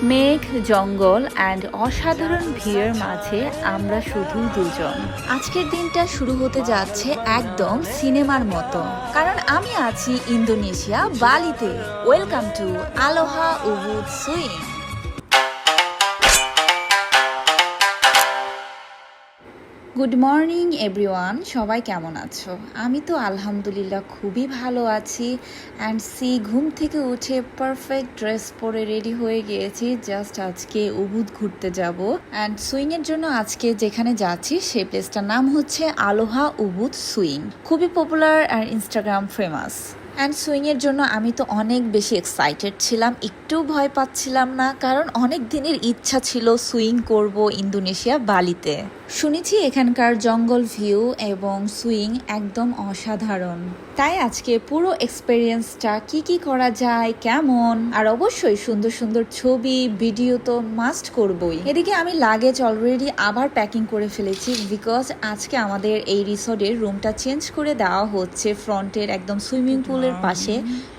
মেঘ, জঙ্গল অ্যান্ড অসাধারণ ভিড়ের মাঝে আমরা শুধু দুজন। আজকের দিনটা শুরু হতে যাচ্ছে একদম সিনেমার মতো, কারণ আমি আছি ইন্দোনেশিয়া বালিতে। Welcome to আলোহা Ubud swing. Good morning everyone, সবাই কেমন আছো? আমি তো আলহামদুলিল্লাহ খুবই ভালো আছি। অ্যান্ড ঘুম থেকে উঠে পারফেক্ট ড্রেস পরে রেডি হয়ে গিয়েছি, জাস্ট আজকে উবুদ ঘুরতে যাব। অ্যান্ড সুইংয়ের জন্য আজকে যেখানে যাচ্ছি সেই প্লেসটার নাম হচ্ছে আলোহা উবুদ সুইং। খুবই পপুলার আর ইনস্টাগ্রাম ফেমাস। অ্যান্ড সুইংয়ের জন্য আমি তো অনেক বেশি এক্সাইটেড ছিলাম, একটু ভয় পাচ্ছিলাম না, কারণ অনেক দিনের ইচ্ছা ছিল সুইং করব ইন্দোনেশিয়া বালিতে। শুনেছি এখানকার জঙ্গল ভিউ এবং সুইং একদম অসাধারণ। তাই আজকে পুরো এক্সপেরিয়েন্সটা কি করা যায়, কেমন, আর অবশ্যই সুন্দর সুন্দর ছবি ভিডিও তো মাস্ট করবই। এদিকে আমি লাগেজ অলরেডি আবার প্যাকিং করে ফেলেছি, বিকজ আজকে আমাদের এই রিসোর্টের রুমটা চেঞ্জ করে দেওয়া হচ্ছে ফ্রন্টের একদম সুইমিং পুলের পাশে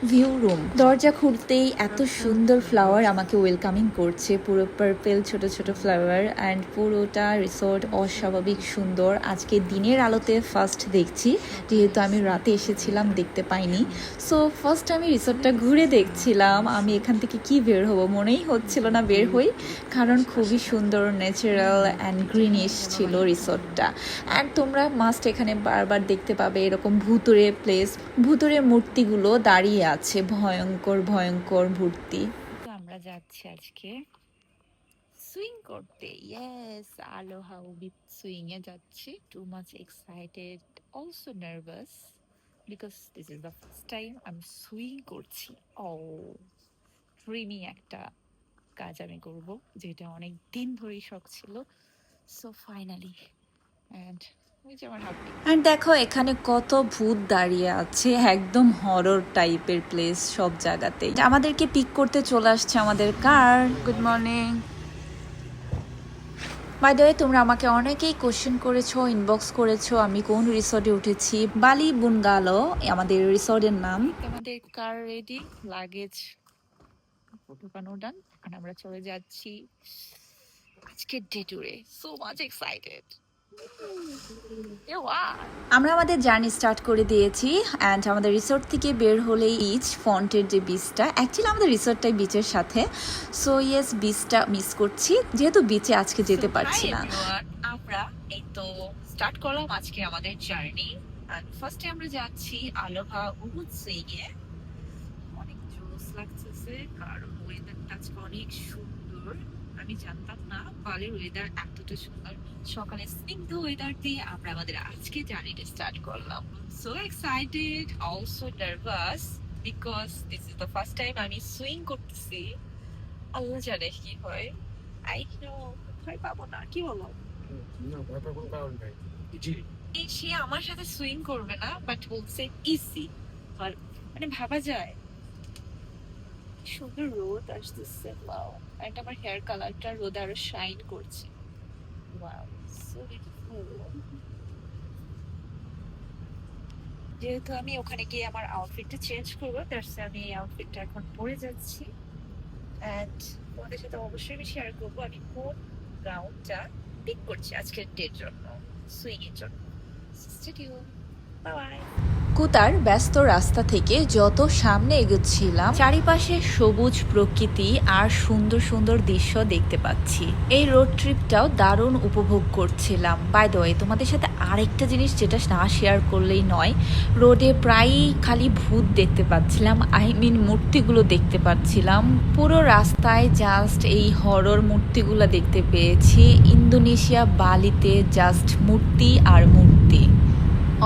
ভিউ রুম। দরজা খুলতেই এত সুন্দর ফ্লাওয়ার আমাকে ওয়েলকামিং করছে, পুরো পার্পেল ছোট ছোট ফ্লাওয়ার। অ্যান্ড পুরোটা রিসোর্ট অস্বাভাবিক সুন্দর। আজকে দিনের আলোতে ফার্স্ট দেখছি, যেহেতু আমি রাতে এসেছিলাম দেখতে পাইনি। সো ফার্স্ট আমি রিসোর্টটা ঘুরে দেখছিলাম। আমি এখান থেকে কি বের হব মনেই হচ্ছিল না বের হই, কারণ খুবই সুন্দর ন্যাচারাল অ্যান্ড গ্রিনিশ ছিল রিসোর্টটা। অ্যান্ড তোমরা মাস্ট এখানে বারবার দেখতে পাবে এরকম ভুতুরে প্লেস, ভুতুরে মূর্তিগুলো দাঁড়িয়ে আছে, ভয়ঙ্কর ভয়ঙ্কর মূর্তি। আমরা যাচ্ছি আজকে সুইং করতে। ইয়েস, আলোহা উবিদ সুইং এ যাচ্ছি। Too much excited, also nervous, because this is the first time আমি সুইং করছি। ও ড্রিমি একটা কাজ আমি করব, যেটা অনেক দিন ধরেই শখ ছিল। সো ফাইনালি অ্যান্ড দেখো এখানে কত ভূত দাঁড়িয়ে আছে, একদম হরর টাইপের প্লেস সব জায়গাতেই। আমাদেরকে পিক করতে চলে আসছে আমাদের car. Good morning. By the way, তোমরা আমাকে অনেকেই কোশ্চেন করেছো, ইনবক্স করেছো আমি কোন রিসোর্টে উঠেছি। বালি বুনগালো আমাদের রিসোর্টের নাম। আমাদের কার রেডি, লাগেজ ঢোকানো ডান, আর আমরা চলে যাচ্ছি আজকের ডে ট্যুরে। So much excited. আমরা আমাদের জার্নি স্টার্ট করে দিয়েছি। অ্যান্ড আমাদের রিসোর্ট থেকে বের হলেই বিচ, ফন্টের যে বিচটা, অ্যাকচুয়ালি আমাদের রিসোর্টটাই বিচের সাথে। সো ইয়েস, বিচটা মিস করছি, যেহেতু বিচে আজকে যেতে পারছি না। আমরা এই তো স্টার্ট করলাম আজকে আমাদের জার্নি। ফার্স্টে আমরা যাচ্ছি আলোহা উবুদ সুইং এ। অনেক জোস লাগতেছে, কারণ ওয়েদারটা আজকে অনেক সুন্দর। আমি জানতাম না বালির ওয়েদার এতটা সুন্দর। সকালে স্নিগ্ধ ওয়েদার দিয়ে আমরা আমাদের আজকে জার্নিটা স্টার্ট করলাম। So excited, also nervous, because this is the first time আমি সুইং করতেছি। আল্লাহ জানে কি হয়। আই নো, ভয় পাবো না, কি বলো? না, ভয় পাবো কারণ নাই। সে আমার সাথে সুইং করবে না, বাট বলছে ইজি। আর মানে ভাবা যায় সুন্দর রোদ আসতেছে। ওয়াও, এটা আমার হেয়ার কালারটা রোদে আরো শাইন করছে। Wow, so beautiful. যেহেতু আমি ওখানে গিয়ে আমার আউটফিটটা চেঞ্জ করবো, দ্যাটস আমি এই আউটফিটটা এখন পরে যাচ্ছি। এন্ড তোমাদের সাথে অবশ্যই আমি শেয়ার করবো আমি কোন গ্রাউন্ডটা পিক করছি আজকের ডের জন্য, সুইং এর জন্য। Stay tune, bye bye. কুতার ব্যস্ত রাস্তা থেকে যত সামনে এগোচ্ছিলাম, চারিপাশে সবুজ প্রকৃতি আর সুন্দর সুন্দর দৃশ্য দেখতে পাচ্ছি। এই রোড ট্রিপটাও দারুণ উপভোগ করছিলাম। বাই দ্য ওয়ে, তোমাদের সাথে আরেকটা জিনিস যেটা না শেয়ার করলেই নয়, রোডে প্রায়ই খালি ভূত দেখতে পাচ্ছিলাম, আই মিন মূর্তিগুলো দেখতে পাচ্ছিলাম। পুরো রাস্তায় জাস্ট এই হরর মূর্তিগুলো দেখতে পেয়েছি। ইন্দোনেশিয়া বালিতে জাস্ট মূর্তি আর মূর্তি।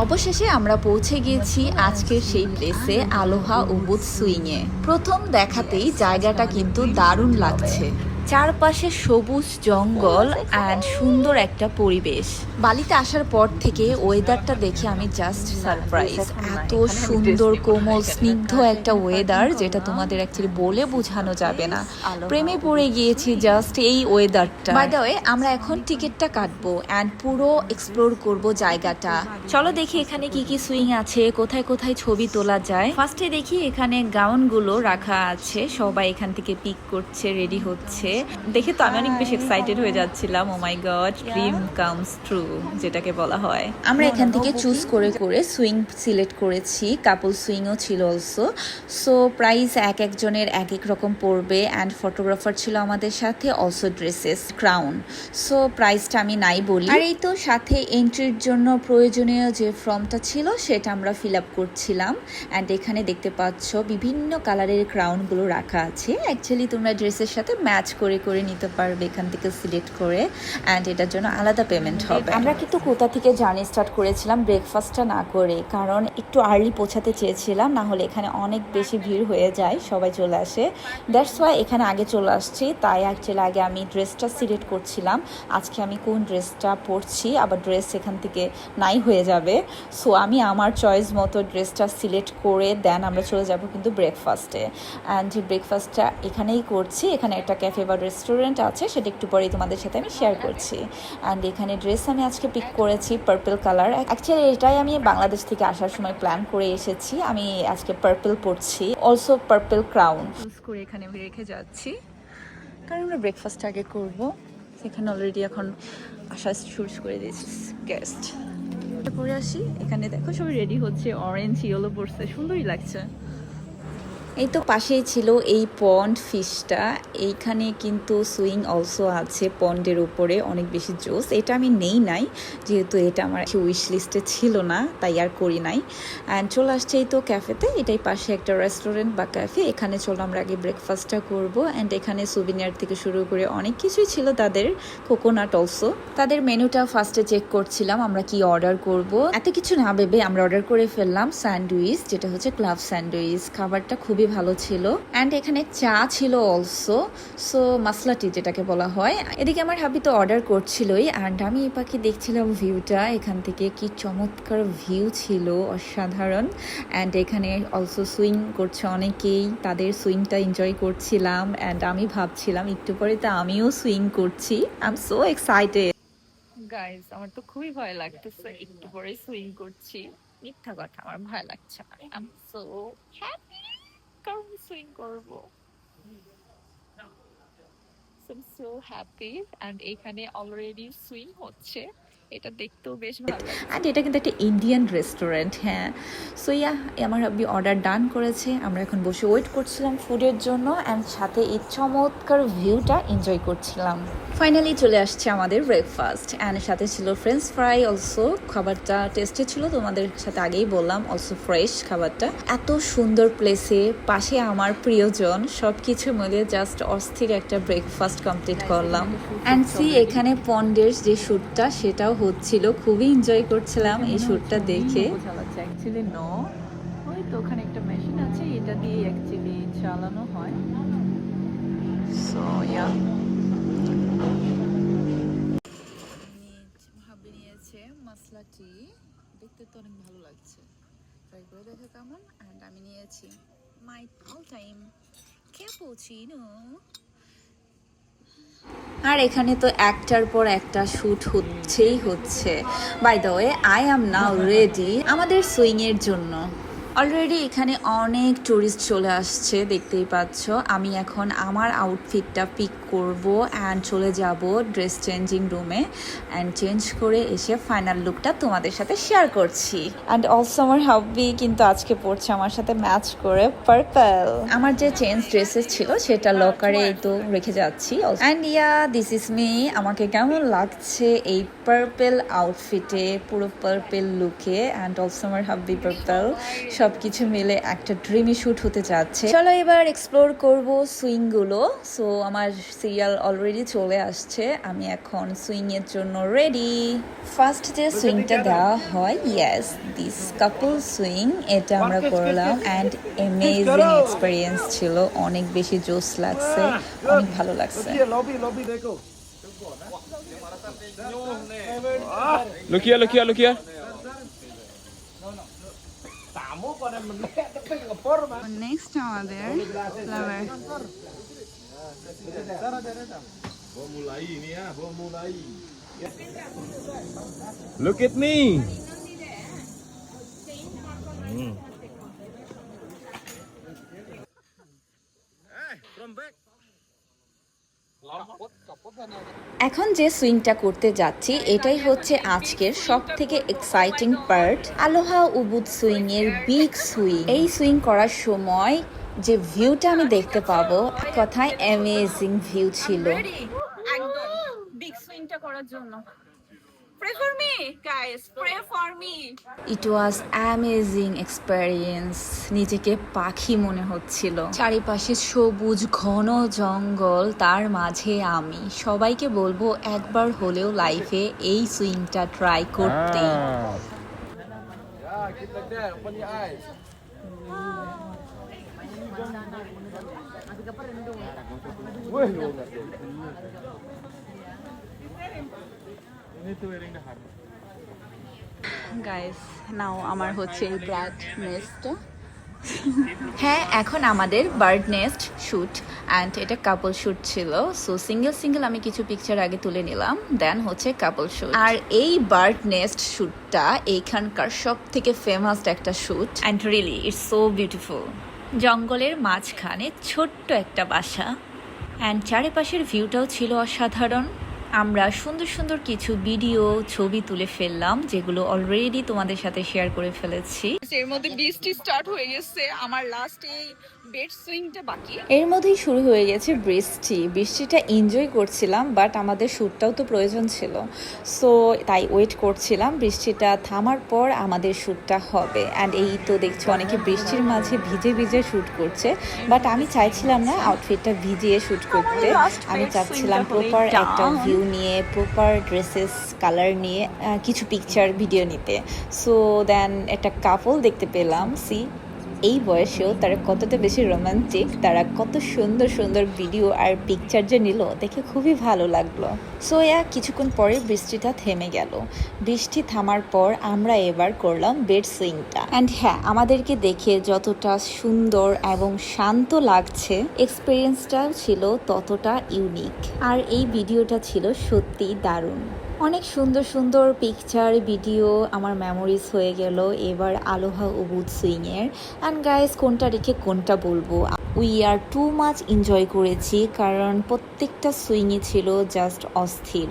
অবশেষে আমরা পৌঁছে গিয়েছি আজকের সেই প্লেসে, আলোহা উবুদ সুইং এ। প্রথম দেখাতেই জায়গাটা কিন্তু দারুণ লাগছে। চারপাশে সবুজ জঙ্গল অ্যান্ড সুন্দর একটা পরিবেশ। বালিতে আসার পর থেকে ওয়েদারটা দেখে আমি জাস্ট সারপ্রাইজ। এত সুন্দর কোমল স্নিগ্ধ একটা ওয়েদার, যেটা তোমাদের অ্যাকচুয়ালি বলে বোঝানো যাবে না। প্রেমে পড়ে গিয়েছি জাস্ট এই ওয়েদারটা। বাই দ্য ওয়ে, আমরা এখন টিকিটটা কাটবো অ্যান্ড পুরো এক্সপ্লোর করব জায়গাটা। চলো দেখি এখানে কি কি সুইং আছে, কোথায় কোথায় ছবি তোলা যায়। ফার্স্টে দেখি এখানে গাউনগুলো রাখা আছে, সবাই এখান থেকে পিক করছে, রেডি হচ্ছে। দেখে তো আমি অনেক বেশি এক্সাইটেড হয়ে যাচ্ছিলাম। ও মাই গড, ড্রিম কামস ট্রু যেটাকে বলা হয়। আমরা এখান থেকে চুজ করে করে সুইং সিলেক্ট করেছি, কাপল সুইংও ছিল অলসো। সো প্রাইস এক একজনের এক এক রকম পড়বে অ্যান্ড ফটোগ্রাফার ছিল আমাদের সাথে, অলসো ড্রেসেস, ক্রাউন। সো প্রাইসটা আমি নাই বলি। আর এই তো সাথে এন্ট্রির জন্য প্রয়োজনীয় যে ফর্মটা ছিল সেটা আমরা ফিল আপ করছিলাম। অ্যান্ড এখানে দেখতে পাচ্ছ বিভিন্ন কালারের ক্রাউনগুলো রাখা আছে। অ্যাকচুয়ালি তোমরা ড্রেসের সাথে ম্যাচ করে করে নিতে পারবে এখান থেকে সিলেক্ট করে, অ্যান্ড এটার জন্য আলাদা পেমেন্ট হবে। আমরা কিন্তু কোথা থেকে জার্নি স্টার্ট করেছিলাম ব্রেকফাস্টটা না করে, কারণ একটু আর্লি পৌঁছাতে চেয়েছিলাম, না হলে এখানে অনেক বেশি ভিড় হয়ে যায়, সবাই চলে আসে। দ্যাটস ওয়াই এখানে আগে চলে আসছি। তাই অ্যাকচুয়ালি আগে আমি ড্রেসটা সিলেক্ট করছিলাম, আজকে আমি কোন ড্রেসটা পরছি, আবার ড্রেস এখান থেকে নাই হয়ে যাবে। সো আমি আমার চয়েস মতো ড্রেসটা সিলেক্ট করে দেন আমরা চলে যাব কিন্তু ব্রেকফাস্টে। অ্যান্ড ব্রেকফাস্টটা এখানেই করছি। এখানে একটা ক্যাফে বা রেস্টুরেন্ট আছে, সেটা একটু পরেই তোমাদের সাথে আমি শেয়ার করছি। অ্যান্ড এখানে ড্রেস আমি আজকে পিক করেছি পার্পল কালার। অ্যাকচুয়ালি এটাই আমি বাংলাদেশ থেকে আসার সময় প্ল্যান করে এসেছি। আমি আজকে পার্পল পরছি, অলসো পার্পল ক্রাউন চুজ করে এখানে আমি রেখে যাচ্ছি, কারণ আমরা ব্রেকফাস্ট আগে করবো। সেখানে অলরেডি এখন আসা শুরু করে দিয়েছি গেস্ট। পরে আসি, এখানে দেখো সবাই রেডি হচ্ছে, অরেঞ্জ ইয়েলো পরছে, সুন্দরই লাগছে। এই তো পাশেই ছিল এই পন্ড ফিশটা। এইখানে কিন্তু সুইং অলসো আছে পন্ডের উপরে, অনেক বেশি জোস। এটা আমি নেই নাই, যেহেতু এটা আমার উইশ লিস্টে ছিল না, তাই আর করি নাই। অ্যান্ড চলে আসছে এই তো ক্যাফেতে। এটাই পাশে একটা রেস্টুরেন্ট বা ক্যাফে। এখানে চলো আমরা আগে ব্রেকফাস্টটা করবো। অ্যান্ড এখানে সুভিনিয়ার থেকে শুরু করে অনেক কিছুই ছিল তাদের, কোকোনাট অলসো। তাদের মেনুটা ফার্স্টে চেক করছিলাম আমরা কি অর্ডার করব। এত কিছু না ভেবে আমরা অর্ডার করে ফেললাম স্যান্ডউইচ, যেটা হচ্ছে ক্লাব স্যান্ডউইচ। খাবারটা খুবই ভালো ছিল। অ্যান্ড এখানে চা ছিল অলসো, সো মাসলা টি যেটাকে বলা হয়। এদিকে আমার হাবি তো অর্ডার করছিলই, অ্যান্ড আমি এই পাখি দেখছিলাম ভিউটা। এখান থেকে কি চমৎকার ভিউ ছিল, অসাধারণ। অ্যান্ড এখানে অলসো সুইং করছে অনেকেই, তাদের সুইংটা এনজয় করছিলাম। অ্যান্ড আমি ভাবছিলাম একটু পরে তো আমিও সুইং করছি। I am so excited guys. আমার তো খুবই ভয় লাগতেছে, একটু পরে সুইং করছি। মিথ্যা কথা, আমার ভয় লাগছে না। আই এম সো হ্যাপি, কারণ সুইং করবো। So happy. অ্যান্ড এখানে অলরেডি সুইং হচ্ছে, এটা দেখতেও বেশ ভালো লাগে। অ্যান্ড এটা কিন্তু একটা ইন্ডিয়ান রেস্টুরেন্ট। হ্যাঁ, সো ইয়া, আমার হাবি অর্ডার ডান করেছে। আমরা এখন বসে ওয়েট করছিলাম ফুডের জন্য, অ্যান্ড সাথে এই চমৎকার ভিউটা এনজয় করছিলাম। ফাইনালি চলে আসছে আমাদের ব্রেকফাস্ট, অ্যান্ড সাথে ছিল ফ্রেঞ্চ ফ্রাই অলসো। খাবারটা টেস্টে ছিল, তোমাদের সাথে আগেই বললাম, অলসো ফ্রেশ খাবারটা। এত সুন্দর প্লেসে, পাশে আমার প্রিয়জন, সব কিছু মিলে জাস্ট অস্থির একটা ব্রেকফাস্ট কমপ্লিট করলাম। অ্যান্ড সি এখানে পন্ডের যে শ্যুটটা সেটাও হচ্ছিল, খুবই এনজয় করছিলাম এই শ্যুটটা দেখে। অ্যাকচুয়ালি নো, ওই তো ওখানে একটা মেশিন আছে, এটা দিয়ে অ্যাকচুয়ালি চালানো হয়। সো ইয়া, ভাবি নিয়েছে মাসলা টি, দেখতে তো অনেক ভালো লাগছে, ট্রাই করে দেখো কেমন। অ্যান্ড আমি নিয়েছি মাই অল টাইম ক্যাপুচিনো। আর এখানে তো একটার পর একটা শ্যুট হচ্ছেই হচ্ছে। By the way, I am now ready আমাদের সুইং এর জন্য। অলরেডি এখানে অনেক টুরিস্ট চলে আসছে, দেখতেই পাচ্ছ। আমি এখন আমার আউটফিটটা পিক করব অ্যান্ড চলে যাব ড্রেস চেঞ্জিং রুমে, অ্যান্ড চেঞ্জ করে এসে ফাইনাল লুকটা তোমাদের সাথে শেয়ার করছি। অ্যান্ড অলসো আমার হাবি কিন্তু আজকে পড়ছে আমার সাথে ম্যাচ করে পার্পল। আমার যে চেঞ্জ ড্রেসেস ছিল সেটা লকারে এই তো রেখে যাচ্ছি। And yeah, this is me. আমাকে কেমন লাগছে এই পার্পল আউটফিটে, পুরো পার্পল লুকে। অ্যান্ড অলসো আমার হাবি পার্পল, সব সবকিছু মিলে একটা ড্রিমি শুট হতে যাচ্ছে। চলো এবার এক্সপ্লোর করব সুইং গুলো। সো আমার সিরিয়াল অলরেডি চলে আসছে, আমি এখন সুইং এর জন্য রেডি। ফার্স্ট যে সুইংটা দেওয়া হয়, ইয়েস দিস কাপল সুইং, এটা আমরা করলাম অ্যান্ড অ্যামেজিং এক্সপিরিয়েন্স ছিল, অনেক বেশি জোস লাগছে, অনেক ভালো লাগছে। Look here, look here, look here. Next আমাদের ফ্লাওয়ার। Look at me. এখন যে সুইংটা করতে যাচ্ছি এটাই হচ্ছে আজকের সব থেকে এক্সাইটিং পার্ট, আলোহা উবুদ সুইং এর বিগ সুইং। এই সুইং করার সময় যে ভিউটা আমি দেখতে পাবো, কথায় অ্যামেজিং ভিউ ছিল। একদম বিগ সুইংটা করার জন্য pray for me guys, pray for me. It was amazing experience, নিজেকে পাখি মনে হচ্ছিল। চারিপাশে সবুজ ঘন জঙ্গল, তার মাঝে আমি। সবাইকে বলবো একবার হলেও লাইফে এই সুইংটা ট্রাই করতে। Yeah, keep like that. Open your eyes. Guys নাও আমার হচ্ছে এই ব্রাড নেস্টটা। হ্যাঁ, এখন আমাদের বার্ড নেস্ট শ্যুট অ্যান্ড এটা কাপল শ্যুট ছিল। সো সিঙ্গেল সিঙ্গেল আমি কিছু পিকচার আগে তুলে নিলাম, দেন হচ্ছে কাপল শ্যুট। আর এই বার্ড নেস্ট শ্যুটটা এইখানকার সব থেকে ফেমাস একটা shoot and really it's so beautiful. জঙ্গলের মাঝখানে ছোট্ট একটা বাসা অ্যান্ড চারিপাশের ভিউটাও ছিল অসাধারণ। আমরা সুন্দর সুন্দর কিছু ভিডিও ছবি তুলে ফেললাম, যেগুলো অলরেডি তোমাদের সাথে শেয়ার করে ফেলেছি। এর মধ্যে বৃষ্টি স্টার্ট হয়ে গেছে, আমার লাস্ট এই বেড সুইংটা বাকি। এর মধ্যেই শুরু হয়ে গেছে বৃষ্টিটা এনজয় করছিলাম, বাট আমাদের শ্যুটটাও তো প্রয়োজন ছিল। সো তাই ওয়েট করছিলাম বৃষ্টিটা থামার পর আমাদের শ্যুটটা হবে। অ্যান্ড এই তো দেখছো অনেকে বৃষ্টির মাঝে ভিজে ভিজে শ্যুট করছে, বাট আমি চাইছিলাম না আউটফিটটা ভিজিয়ে শ্যুট করতে। আমি চাচ্ছিলাম প্রপার একটা ভিউ নিয়ে, প্রপার ড্রেসেস কালার নিয়ে কিছু পিকচার ভিডিও নিতে। সো দেন একটা কাপল দেখতে পেলাম, এই বয়সেও তারা কতটা বেশি রোমান্টিক, তারা কত সুন্দর সুন্দর ভিডিও আর পিকচার যে নিল, দেখে খুবই ভালো লাগলো। সো কিছুক্ষণ পরে বৃষ্টিটা থেমে গেল। বৃষ্টি থামার পর আমরা এবার করলাম বেড সুইংটা। অ্যান্ড হ্যাঁ, আমাদেরকে দেখে যতটা সুন্দর এবং শান্ত লাগছে, এক্সপিরিয়েন্সটাও ছিল ততটা ইউনিক। আর এই ভিডিওটা ছিল সত্যি দারুণ। অনেক সুন্দর সুন্দর পিকচার ভিডিও আমার মেমোরিজ হয়ে গেল এবার আলোহা উবুদ সুইংয়ের। অ্যান্ড গাইস, কোনটা রেখে কোনটা বলবো, we are too much enjoy করেছি, কারণ প্রত্যেকটা সুইংই ছিল জাস্ট অস্থির।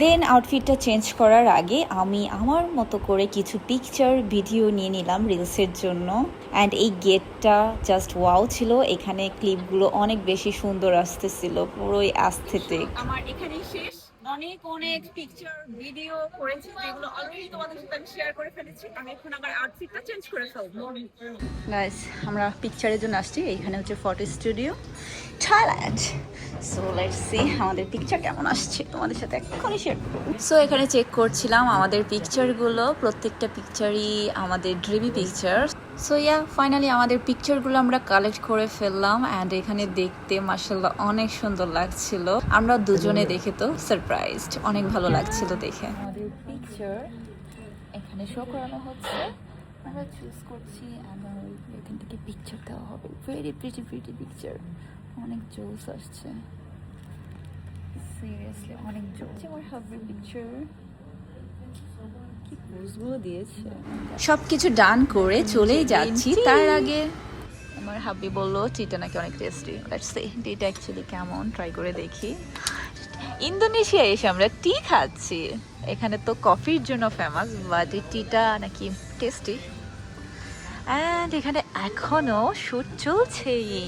দেন আউটফিটটা চেঞ্জ করার আগে আমি আমার মতো করে কিছু পিকচার ভিডিও নিয়ে নিলাম রিলসের জন্য। অ্যান্ড এই গেটটা জাস্ট ওয়াও ছিল, এখানে ক্লিপগুলো অনেক বেশি সুন্দর আসতেছিল, পুরোই অ্যাস্থেটিক। আমার এখানেই শেষ। অনেক অনেক পিকচার ভিডিও করেছি, যেগুলো অলরেডি তোমাদের সাথে আমি শেয়ার করে ফেলেছি। আমি এখন আমার আউটফিটটা চেঞ্জ করে ফেলবো। গাইস, আমরা পিকচারের জন্য আসছি, এইখানে হচ্ছে photo studio Thailand. So let's see আমাদের পিকচার কেমন আসছে, তোমাদের সাথে এক্ষুনি শেয়ার করবো। সো এখানে চেক করছিলাম আমাদের পিকচারগুলো, প্রত্যেকটা পিকচারই আমাদের ড্রিমি পিকচার। সো ফাইনালি আমাদের পিকচারগুলো আমরা কালেক্ট করে ফেললাম। অ্যান্ড এখানে দেখতে মাশাআল্লাহ অনেক সুন্দর লাগছিল, আমরা দুজনে দেখে তো সারপ্রাইজড, অনেক ভালো লাগছিল দেখে। আমাদের পিকচার এখানে শো করানো হচ্ছে, আমরা চুজ করছি, আমার এখান থেকে পিকচার দেওয়া হবে। ভেরি প্রিটি পিকচার, অনেক জোস আসছে, সিরিয়াসলি অনেক জোস। আমার হাবির পিকচার কি পোজগুলো দিয়েছে। সবকিছু ডান করে চলেই যাচ্ছি, তার আগে আমার হাবি বললো টিটা নাকি অনেক টেস্টি। লেটস সি টিটা অ্যাকচুয়ালি কেমন, ট্রাই করে দেখি। ইন্দোনেশিয়া এসে আমরা টি খাচ্ছি, এখানে তো কফির জন্য ফেমাস, বাট এই টিটা নাকি টেস্টি। অ্যান্ড এখানে এখনো শুট চলছেই।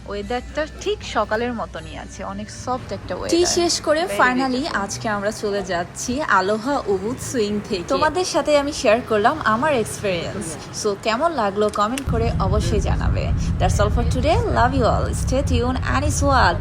ও ওয়েদারটা ঠিক সকালের মতনই আছে, অনেক সফট একটা ওয়েদার। টি শেষ করে ফাইনালি আজকে আমরা চলে যাচ্ছি আলোহা উবুদ সুইং থেকে। তোমাদের সাথে আমি শেয়ার করলাম আমার এক্সপিরিয়েন্স। সো কেমন লাগলো কমেন্ট করে অবশ্যই জানাবে। That's all for today, love you all, stay tune, Anis world.